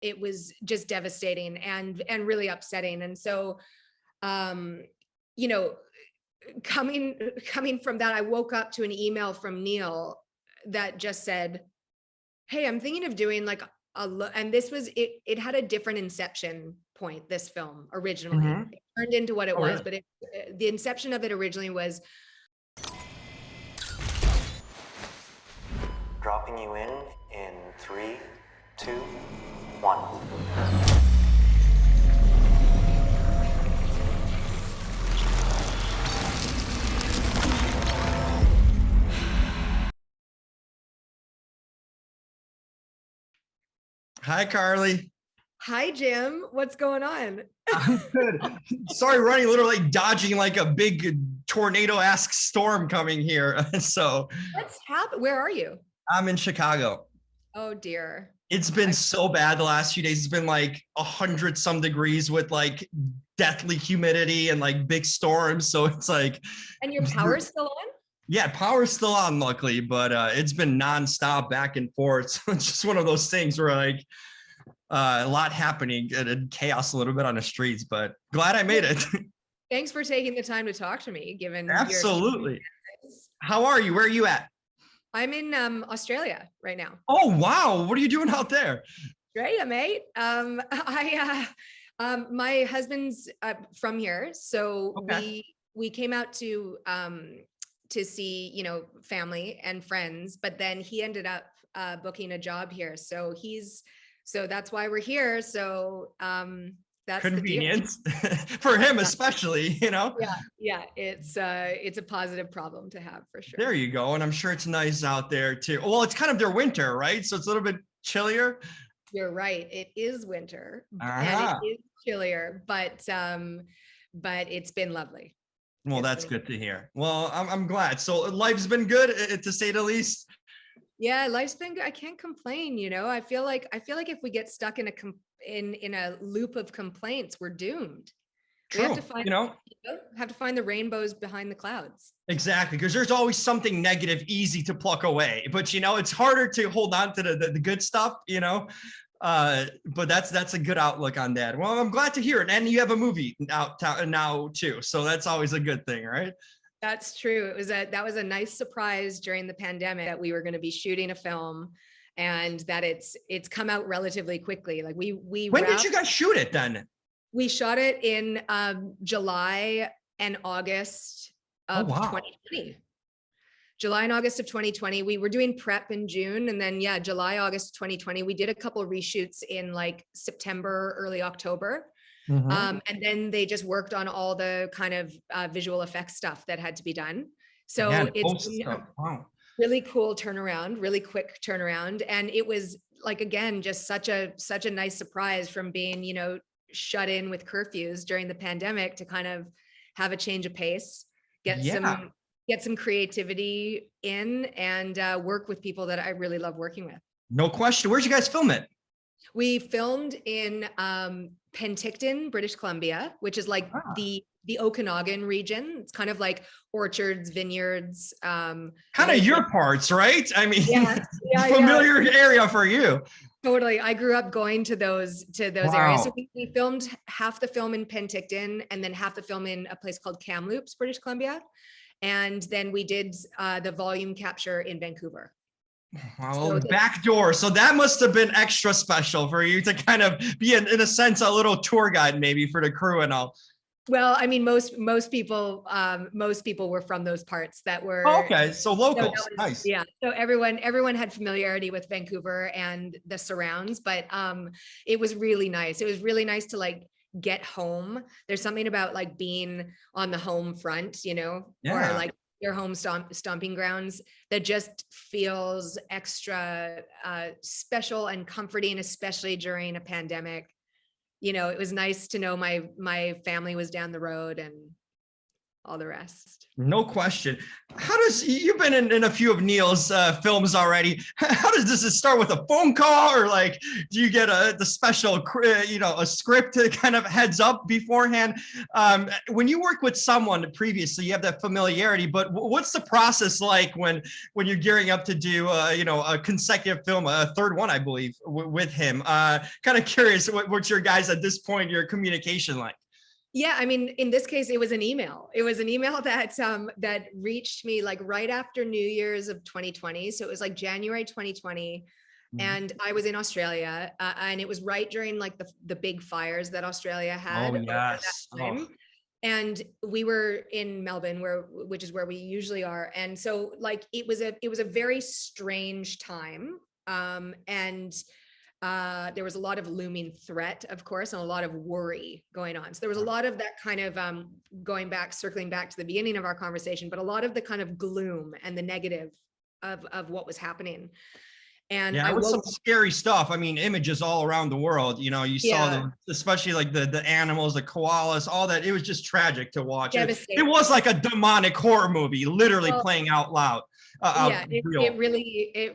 it was just devastating and really upsetting. And so, you know, coming from that, I woke up to an email from Neill that just said, hey, I'm thinking of doing like and this was it had a different inception point, this film originally. Mhm. It turned into what it Oh, was, really? but the inception of it originally was, Dropping you in 3, 2, 1. Hi, Carly. hi Jim, what's going on? I'm good. Sorry, running a little like dodging like a big tornado-esque storm coming here. So What's happened? Where are you? I'm in Chicago. Oh dear. It's been so bad the last few days. It's been like 100 some degrees with like deathly humidity and like big storms. So it's like, And your power's still on? yeah, power's still on, luckily, but it's been nonstop back and forth. So it's just one of those things where like a lot happening and chaos a little bit on the streets, but glad I made it. Thanks for taking the time to talk to me, given Absolutely. your. How are you? Where are you at? I'm in Australia right now. Oh, wow. What are you doing out there? Great, mate. My husband's from here, so Okay. we came out to see, you know, family and friends, but then he ended up booking a job here, so that's why we're here. So that's the deal. Convenience for him, especially, you know? Yeah, it's a positive problem to have for sure. There you go. And I'm sure it's nice out there too. Well, it's kind of their winter, right? So it's a little bit chillier. You're right. It is winter and Uh-huh. it is chillier, but it's been lovely. Well, that's good to hear. Well, I'm glad. So life's been good, to say the least. Yeah, life's been good. I can't complain, you know. I feel like if we get stuck in a loop of complaints, we're doomed. We have True. to find, You know, have to find the rainbows behind the clouds. exactly. Because there's always something negative easy to pluck away. But, you know, it's harder to hold on to the good stuff, you know. But that's a good outlook on that. Well, I'm glad to hear it. And you have a movie out now too. So that's always a good thing, right? That's true. That was a nice surprise during the pandemic that we were going to be shooting a film, and that it's come out relatively quickly. Like When did you guys shoot it then? we shot it in July and August Oh, of wow. 2020. July and August of 2020. We were doing prep in June, and then yeah, July, August 2020. We did a couple of reshoots in like September, early October. And then they just worked on all the kind of visual effects stuff that had to be done. So Yeah, it's wow. really cool turnaround, really quick turnaround. And it was like, again, just such a nice surprise from being, you know, shut in with curfews during the pandemic to kind of have a change of pace, get some creativity in, and work with people that I really love working with. No question. Where'd you guys film it? We filmed in Penticton, British Columbia, which is like the Okanagan region. It's kind of like orchards, vineyards. Kind of your parts, right? I mean, yeah, familiar area for you. Totally. I grew up going to those areas. So we filmed half the film in Penticton and then half the film in a place called Kamloops, British Columbia. And then we did the volume capture in Vancouver. Well, so back door. So that must have been extra special for you to kind of be in a sense, a little tour guide maybe for the crew and all. Well, I mean, most people were from those parts that were. Oh, okay. So locals. So nice. Yeah. So everyone had familiarity with Vancouver and the surrounds, but it was really nice. It was really nice to like get home. There's something about like being on the home front, you know, or like your home stomping grounds that just feels extra special and comforting, especially during a pandemic. You know, it was nice to know my family was down the road, and all the rest. No question. How does you've been in a few of Neill's films already? How does it start with a phone call, or like do you get the special a script to kind of heads up beforehand? When you work with someone previously, you have that familiarity. But what's the process like when you're gearing up to do a consecutive film, a third one, I believe, with him? Kind of curious what's your guys at this point, your communication like? Yeah, I mean, in this case, it was an email. It was an email that that reached me like right after New Year's of 2020. So it was like January 2020, and I was in Australia, and it was right during like the big fires that Australia had Oh over yes. that time. And we were in Melbourne, which is where we usually are. And so like it was a very strange time. And there was a lot of looming threat, of course, and a lot of worry going on. So there was a lot of that kind of circling back to the beginning of our conversation, but a lot of the kind of gloom and the negative of what was happening. And Yeah, it was some scary stuff. I mean, images all around the world. You saw them, especially like the animals, the koalas, all that. It was just tragic to watch. It was like a demonic horror movie, literally playing out loud. It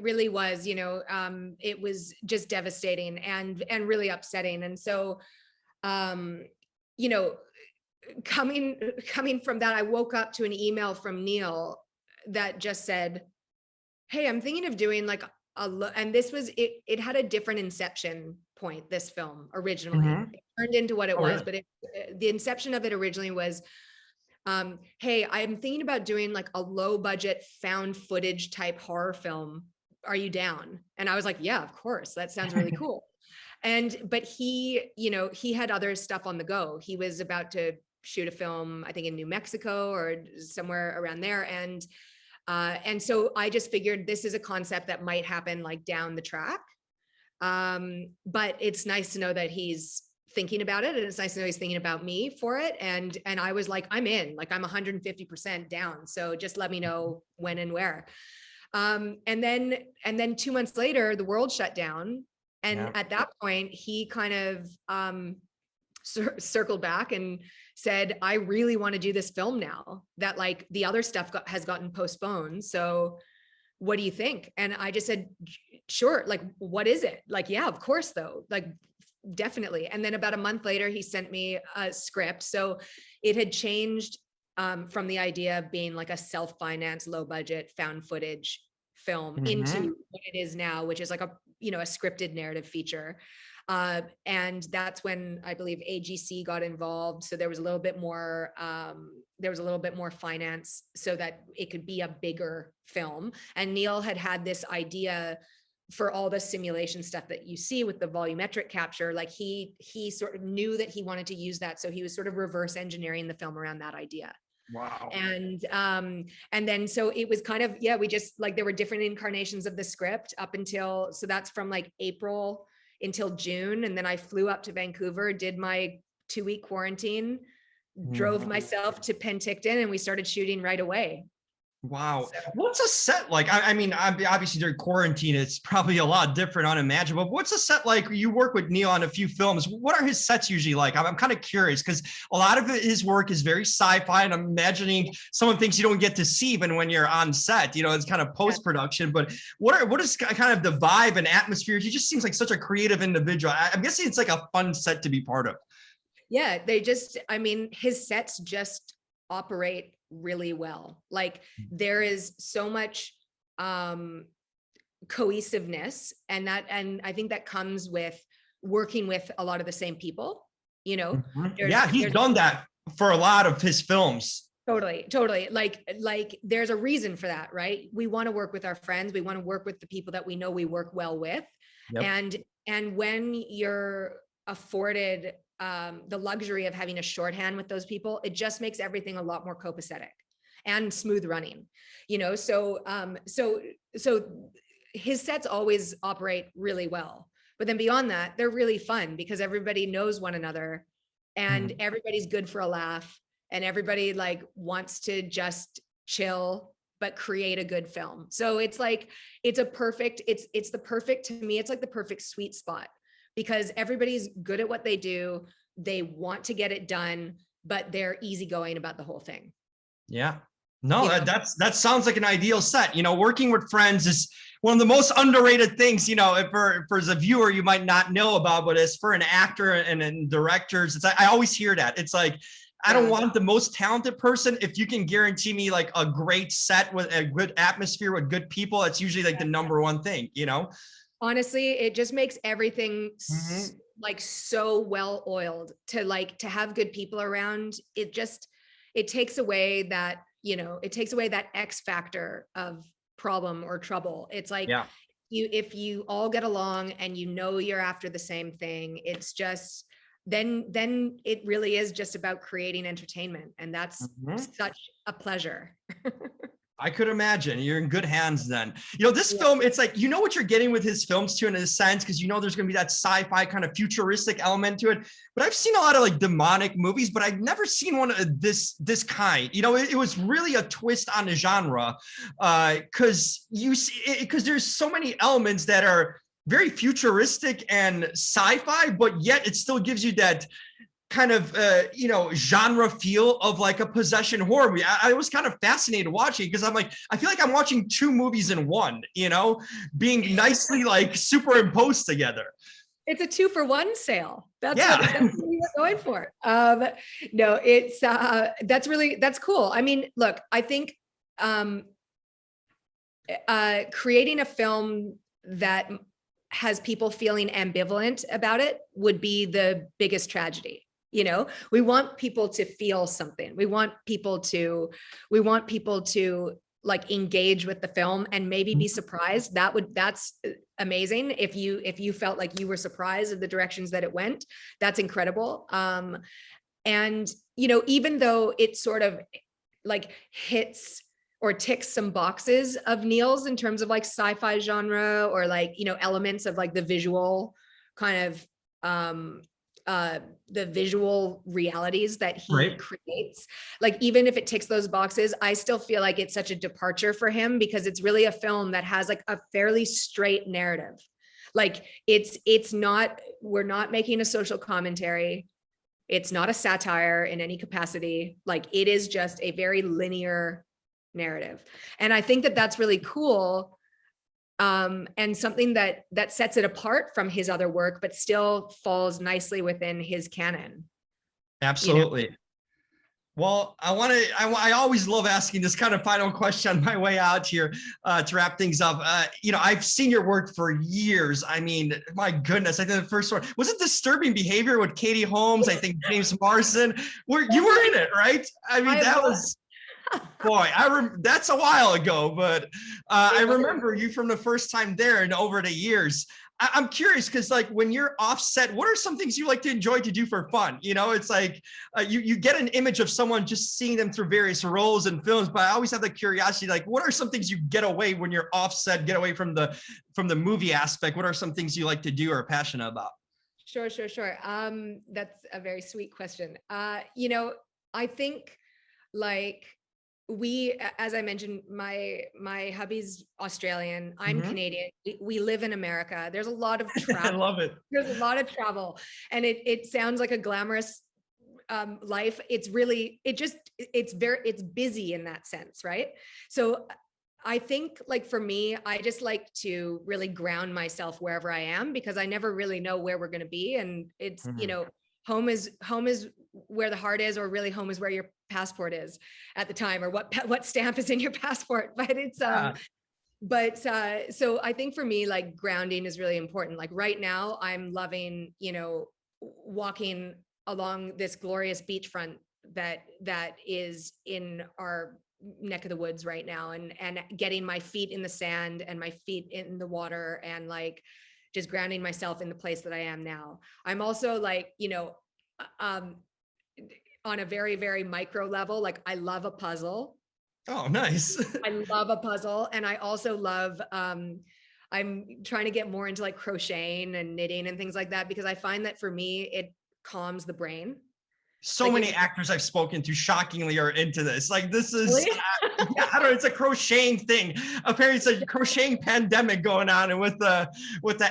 really was. It was just devastating and really upsetting. And so, coming from that, I woke up to an email from Neill that just said, "Hey, I'm thinking of doing like and this was it. It had a different inception point. This film originally it turned into what it was, but the inception of it originally was, hey, I'm thinking about doing like a low budget found footage type horror film. Are you down?" And I was like, yeah, of course. That sounds really cool. But he had other stuff on the go. He was about to shoot a film, I think in New Mexico or somewhere around there. And so I just figured this is a concept that might happen like down the track. But it's nice to know that he's thinking about it, and it's nice to know he's thinking about me for it. And I was like, I'm in, like I'm 150% down. So just let me know when and where. And then 2 months later, the world shut down. And at that point, he kind of circled back and said, I really want to do this film now that like the other stuff has gotten postponed. So what do you think? And I just said, sure. Like, what is it? Like, yeah, of course though. Like, definitely. And then about a month later, he sent me a script. So it had changed from the idea of being like a self-financed, low budget found footage film into what it is now, which is like a scripted narrative feature. And that's when I believe AGC got involved. So there was a little bit more finance so that it could be a bigger film. And Neill had this idea for all the simulation stuff that you see with the volumetric capture. Like he sort of knew that he wanted to use that. So he was sort of reverse engineering the film around that idea. Wow. And then so it was kind of, we just like, there were different incarnations of the script up until, so that's from like April until June. And then I flew up to Vancouver, did my 2-week quarantine, drove myself to Penticton, and we started shooting right away. Wow. So, what's a set like? I mean, obviously during quarantine, it's probably a lot different, unimaginable. But what's a set like? You work with Neill on a few films. What are his sets usually like? I'm kind of curious because a lot of his work is very sci-fi, and I'm imagining some of the things you don't get to see even when you're on set. It's kind of post-production. But what is kind of the vibe and atmosphere? He just seems like such a creative individual. I'm guessing it's like a fun set to be part of. Yeah, his sets just operate really well. Like there is so much cohesiveness, and I think that comes with working with a lot of the same people. He's done that for a lot of his films. Totally. Like there's a reason for that, right? We want to work with our friends. We want to work with the people that we know we work well with. Yep. And when you're afforded the luxury of having a shorthand with those people, it just makes everything a lot more copacetic and smooth running, so his sets always operate really well. But then beyond that, they're really fun because everybody knows one another and everybody's good for a laugh, and everybody like wants to just chill but create a good film. So it's like it's the perfect to me, it's like the perfect sweet spot, because everybody's good at what they do. They want to get it done, but they're easygoing about the whole thing. Yeah. No, You know? that sounds like an ideal set. You know, working with friends is one of the most underrated things, you know, for as a viewer, you might not know about, but as for an actor and directors, it's I always hear that. It's like, I don't Yeah. want the most talented person. If you can guarantee me like a great set with a good atmosphere with good people, it's usually like the number one thing, you know? Honestly, it just makes everything Mhm. like so well oiled to have good people around. It takes away that, it takes away that X factor of problem or trouble. It's like Yeah. if you all get along and you're after the same thing, it's just then it really is just about creating entertainment. And that's Mhm. such a pleasure. I could imagine you're in good hands then. You know, this Yeah. film, it's like, you know what you're getting with his films too, in a sense, because you know there's going to be that sci-fi kind of futuristic element to it. But I've seen a lot of like demonic movies, but I've never seen one of this kind. You know, it was really a twist on the genre, because because there's so many elements that are very futuristic and sci-fi, but yet it still gives you that kind of you know, genre feel of like a possession horror movie. I was kind of fascinated watching because I'm like, I feel like I'm watching two movies in one, you know, being nicely like superimposed together. It's a 2-for-1 sale. That's Yeah. what we were going for. No, that's cool. I mean, look, I think um, creating a film that has people feeling ambivalent about it would be the biggest tragedy. We want people to feel something. We want people to like engage with the film and maybe be surprised. That's amazing. If you felt like you were surprised at the directions that it went, that's incredible. And even though it sort of like hits or ticks some boxes of Neill's in terms of like sci-fi genre, or like, elements of like the visual kind of the visual realities that he Right. creates. Like, even if it ticks those boxes, I still feel like it's such a departure for him, because it's really a film that has like a fairly straight narrative. Like, it's not, we're not making a social commentary. It's not a satire in any capacity. Like, it is just a very linear narrative. And I think that that's really cool. And something that sets it apart from his other work, but still falls nicely within his canon. Absolutely. Well, I always love asking this kind of final question on my way out here to wrap things up. You know, I've seen your work for years. I mean, my goodness, I think the first one, was it Disturbing Behavior with Katie Holmes? I think James Marsden, you were in it, right? I mean, that was, boy, that's a while ago, but I remember you from the first time there and over the years. I'm curious because, like, when you're offset, what are some things you like to enjoy to do for fun? You know, it's like you get an image of someone just seeing them through various roles and films, but I always have the curiosity, like, what are some things you get away when you're offset, get away from the movie aspect? What are some things you like to do or are passionate about? Sure. That's a very sweet question. I think, like, as I mentioned, my hubby's Australian, I'm Mhm. Canadian. We live in America. There's a lot of I travel. love it. There's a lot of travel, and it sounds like a glamorous life. It's busy in that sense, right? So I think, like, for me, I just like to really ground myself wherever I am, because I never really know where we're going to be. And it's, Mhm. home is where the heart is, or really home is where your passport is at the time, or what stamp is in your passport. But it's Yeah. so I think for me, like, grounding is really important. Like, right now I'm loving, walking along this glorious beachfront that is in our neck of the woods right now, and getting my feet in the sand and my feet in the water, and like just grounding myself in the place that I am now. I'm also, like, um on a very, very micro level, like, I love a puzzle. Oh, nice. I love a puzzle. And I also love, I'm trying to get more into like crocheting and knitting and things like that, because I find that for me, it calms the brain. So Like, many actors I've spoken to shockingly are into this. Like, this is, really? yeah, I don't know, it's a crocheting thing. Apparently it's a crocheting pandemic going on, and with the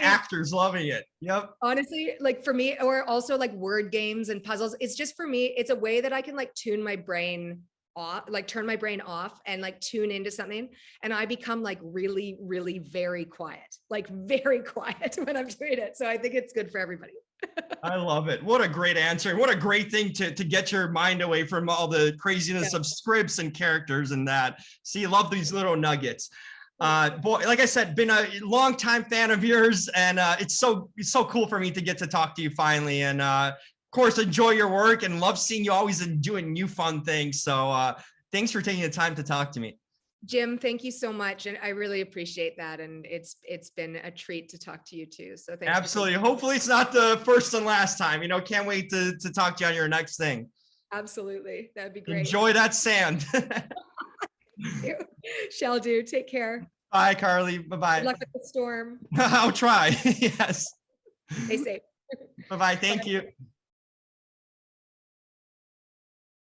actors loving it. Yep. Honestly, like, for me, or also like word games and puzzles, it's just, for me, it's a way that I can like tune my brain off, like turn my brain off and like tune into something. And I become like really, really very quiet, like very quiet when I'm doing it. So I think it's good for everybody. I love it. What a great answer. What a great thing to get your mind away from all the craziness of scripts and characters and that. See, love these little nuggets. Boy, like I said, been a long time fan of yours, and it's so cool for me to get to talk to you finally. And of course, enjoy your work and love seeing you always doing new fun things. So thanks for taking the time to talk to me. Jim, thank you so much. And I really appreciate that. And it's been a treat to talk to you too. So thanks. Absolutely. Hopefully it's not the first and last time, can't wait to talk to you on your next thing. Absolutely. That'd be great. Enjoy that sand. Shall do. Take care. Bye, Carly. Bye-bye. Good luck with the storm. I'll try. Yes. Stay safe. Bye-bye. Thank you.